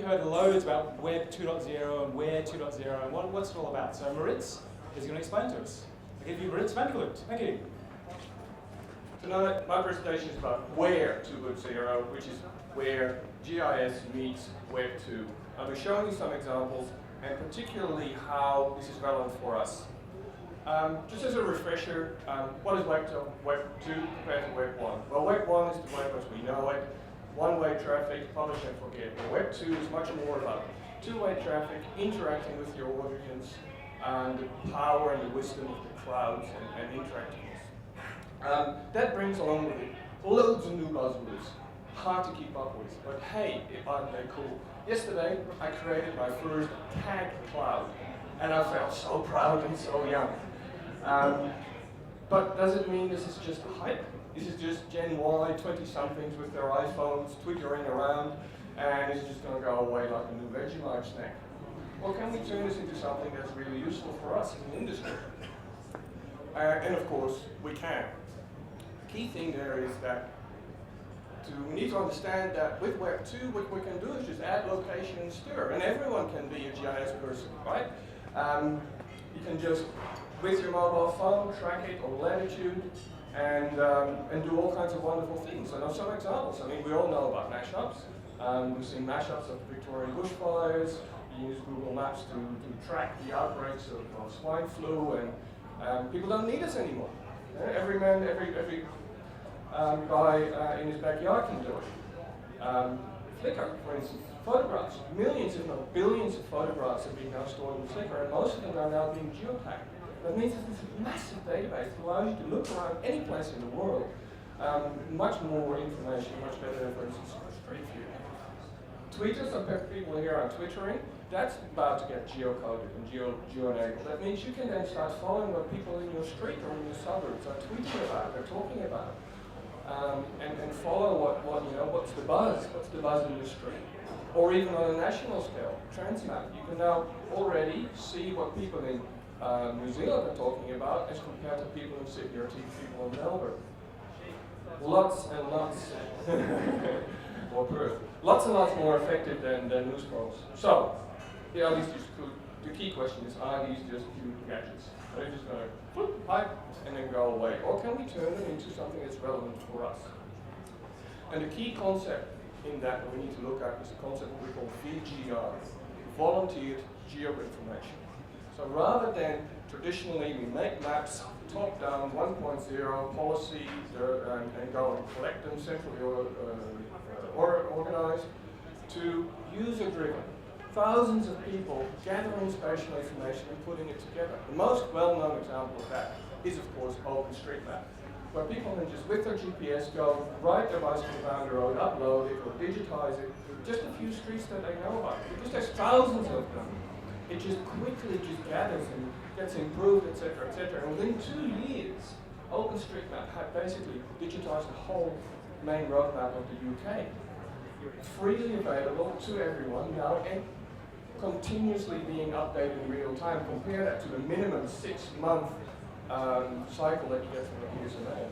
probably heard loads about Web 2.0 and Where 2.0 and what's it all about. So Maurits is going to explain to us. I give you Maurits van Vlugt. Thank you. Tonight, my presentation is about Where 2.0, which is where GIS meets Web 2. I'll be showing you some examples, and particularly how this is relevant for us. Just as a refresher, what is Web 2 compared to Web 1? Well, Web 1 is the way as we know it. One-way traffic, publish and forget. But Web 2 is much more about two-way traffic, interacting with your audience, and the power and the wisdom of the clouds and interacting with. That brings along with it loads of new buzzwords, hard to keep up with. But hey, aren't they cool? Yesterday, I created my first tag cloud, and I felt so proud and so young. But does it mean this is just hype? This is just Gen Y, 20-somethings with their iPhones twittering around, and it's just going to go away like a new Vegemite snack? Or can we turn this into something that's really useful for us in the industry? And of course, we can. The key thing there is that we need to understand that with Web 2, what we can do is just add location and stir, and everyone can be a GIS person, right? You can just, with your mobile phone, track it on latitude, and do all kinds of wonderful things. And some examples. I mean, we all know about mashups. We've seen mashups of the Victorian bushfires. You use Google Maps to track the outbreaks of swine flu, and people don't need us anymore. Every man, every guy in his backyard can do it. Flickr, for instance, photographs. Millions, if not billions, of photographs are being now stored in Flickr, and most of them are now being geotagged. That means that this massive database allows you to look around any place in the world. Much more information, much better than, for instance, Street View. Tweeters, some people here are twittering. That's about to get geocoded and geo-enabled. That means you can then start following what people in your street or in your suburbs are tweeting about, they're talking about. And follow what's the buzz in the street. Or even on a national scale, Transmap. You can now already see what people in New Zealand are talking about as compared to people in Sydney or people in Melbourne. Lots and lots, or Perth. Lots and lots more effective than news polls. So, the key question is, are these just cute gadgets? Are they just going to pipe and then go away? Or can we turn them into something that's relevant for us? And the key concept in that we need to look at is a concept we call VGR, Volunteered Geo-Information. So rather than traditionally we make maps top-down 1.0 policy and go and collect them centrally organized, to user-driven. Thousands of people gathering spatial information and putting it together. The most well-known example of that is, of course, OpenStreetMap, where people can just, with their GPS, go ride their bicycle down the road, upload it, or digitize it, just a few streets that they know about. Because there's thousands of them. It just quickly gathers and gets improved, etc., etc. And within 2 years, OpenStreetMap had basically digitized the whole main roadmap of the UK. It's freely available to everyone now and continuously being updated in real time. Compare that to the minimum 6-month cycle that you get from the PSMA.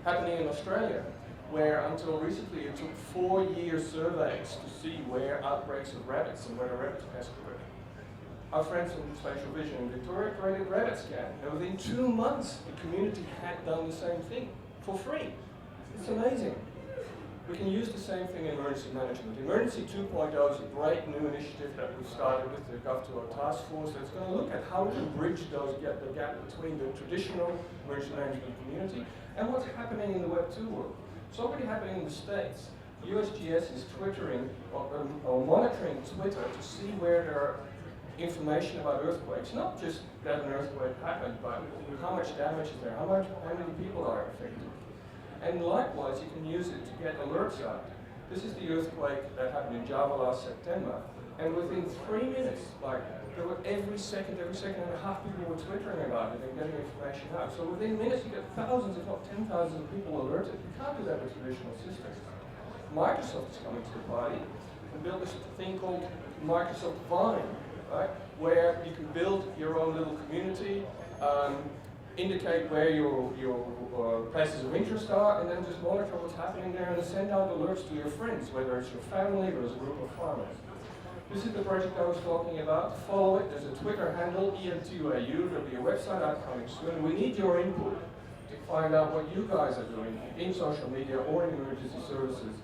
Happening in Australia, where until recently it took 4-year surveys to see where outbreaks of rabbits and where the rabbit pest were. Our friends in Spatial Vision in Victoria created rabbit scan, and within 2 months the community had done the same thing for free. It's amazing. We can use the same thing in emergency management. Emergency 2.0 is a great new initiative that we've started with the Gov2O task force that's going to look at how to bridge the gap between the traditional emergency management community and what's happening in the Web 2 world. It's already happening in the States. USGS is twittering or monitoring Twitter to see where there are information about earthquakes, not just that an earthquake happened, but how much damage is there, how many people are affected. And likewise, you can use it to get alerts out. This is the earthquake that happened in Java last September, and within 3 minutes, there were every second and a half, people were twittering about it and getting information out. So within minutes, you get thousands, if not 10,000 people alerted. You can't do that with traditional systems. Microsoft is coming to the party and built this thing called Microsoft Vine, right? Where you can build your own little community, indicate where your places of interest are, and then just monitor what's happening there and send out alerts to your friends, whether it's your family or as a group of farmers. This is the project I was talking about. Follow it. There's a Twitter handle, EM2AU. There'll be a website out coming soon. We need your input to find out what you guys are doing in social media or in emergency services.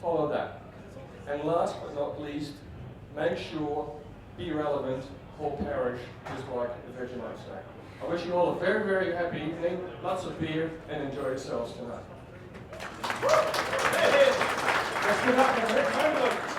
Follow that. And last but not least, make sure, be relevant, or perish, just like the Vegemite say. I wish you all a very, very happy evening, lots of beer, and enjoy yourselves tonight. Let's give up for Vlugt.